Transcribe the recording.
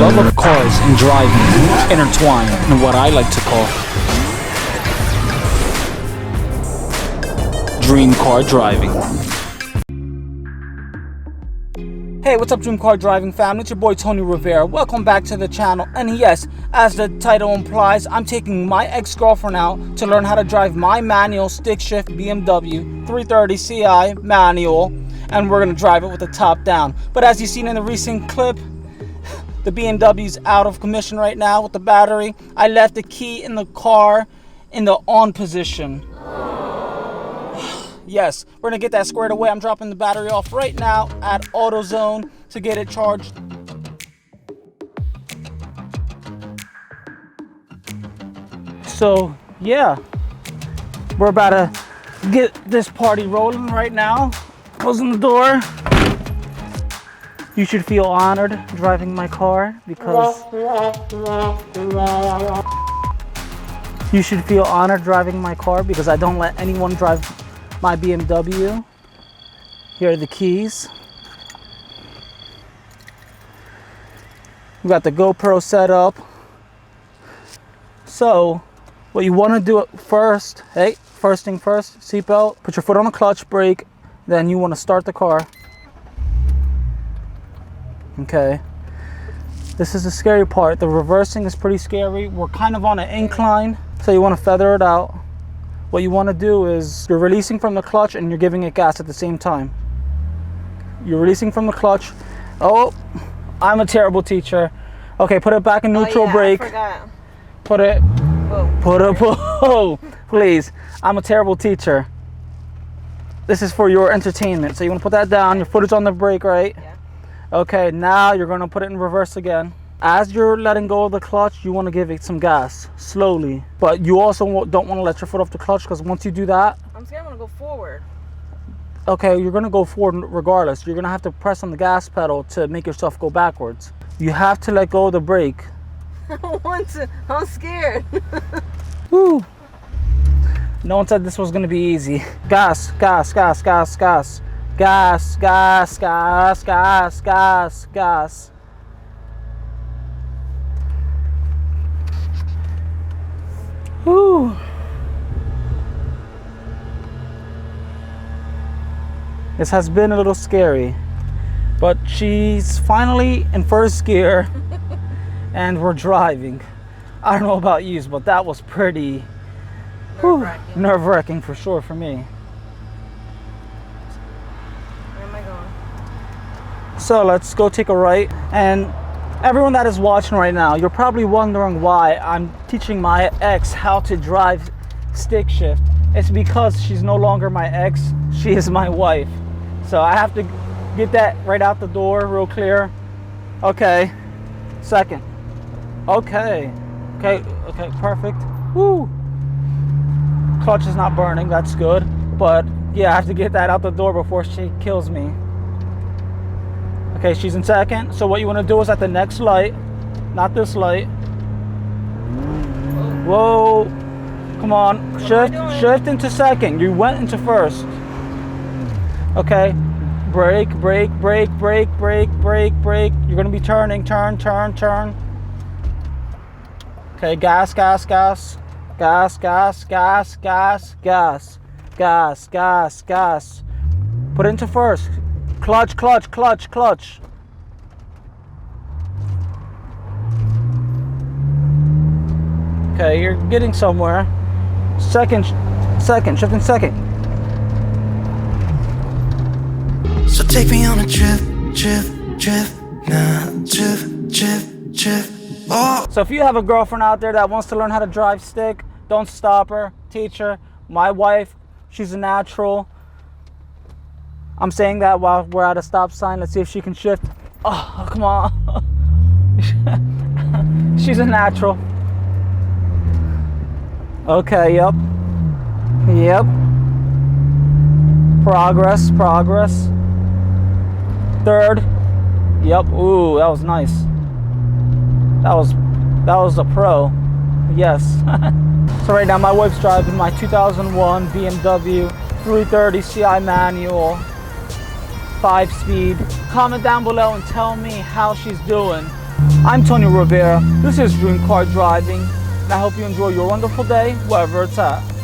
love of cars and driving intertwine in what I like to call dream car driving. Hey, what's up, Dream Car Driving family? It's your boy Tony Rivera. Welcome back to the channel. And yes, as the title implies, I'm taking my ex-girlfriend out to learn how to drive my manual stick shift BMW 330 Ci manual, and we're gonna drive it with the top down. But as you've seen in the recent clip, the BMW's out of commission right now with the battery. I left the key in the car in the on position. Yes, we're gonna get that squared away. I'm dropping the battery off right now at AutoZone to get it charged. So yeah, we're about to get this party rolling right now. Closing the door. You should feel honored driving my car because I don't let anyone drive my BMW. Here are the keys. We got the GoPro set up. So what you want to do first, first thing first, seatbelt, put your foot on the clutch, brake, then you want to start the car. Okay, this is the scary part. The reversing is pretty scary. We're kind of on an incline, so you want to feather it out. What you want to do is you're releasing from the clutch and you're giving it gas at the same time. You're releasing from the clutch. Oh, I'm a terrible teacher. Okay, put it back in neutral, brake. I forgot. Put it, whoa. Please, I'm a terrible teacher. This is for your entertainment. So you want to put that down, your foot is on the brake, right? Yeah. Okay, now you're going to put it in reverse again. As you're letting go of the clutch, you want to give it some gas, slowly. But you also don't want to let your foot off the clutch, because once you do that... I'm scared I'm going to go forward. Okay, you're going to go forward regardless. You're going to have to press on the gas pedal to make yourself go backwards. You have to let go of the brake. I don't want to. I'm scared. Woo. No one said this was going to be easy. Gas, gas, gas, gas, gas. Gas, gas, gas, gas, gas, gas. Whew. This has been a little scary, but she's finally in first gear and we're driving. I don't know about you, but that was pretty nerve-wracking for sure for me. Where am I going? So let's go take a right. And everyone that is watching right now, you're probably wondering why I'm teaching my ex how to drive stick shift. It's because she's no longer my ex, she is my wife. So I have to get that right out the door real clear. Okay, second. Okay, perfect. Woo. Clutch is not burning, that's good. But yeah, I have to get that out the door before she kills me. Okay, she's in second. So what you want to do is at the next light, not this light. Whoa. Come on. Shift into second. You went into first. Okay. Brake, brake, brake, brake, brake, brake, brake. You're going to be turning. Turn. Okay, gas, gas, gas. Gas, gas, gas, gas, gas. Gas, gas, gas. Put it into first. Clutch, clutch, clutch, clutch. Okay, you're getting somewhere. Second, shifting second. So take me on a trip, nah, trip. Oh. So if you have a girlfriend out there that wants to learn how to drive stick, don't stop her, teach her. My wife, she's a natural. I'm saying that while we're at a stop sign. Let's see if she can shift. Oh, come on. She's a natural. Okay, yep. Progress. Third. Yep. Ooh, that was nice. That was a pro. Yes. So right now my wife's driving my 2001 BMW 330 Ci manual. 5-speed. Comment down below and tell me how she's doing. I'm Tony Rivera. This is Dream Car Driving, and I hope you enjoy your wonderful day wherever it's at.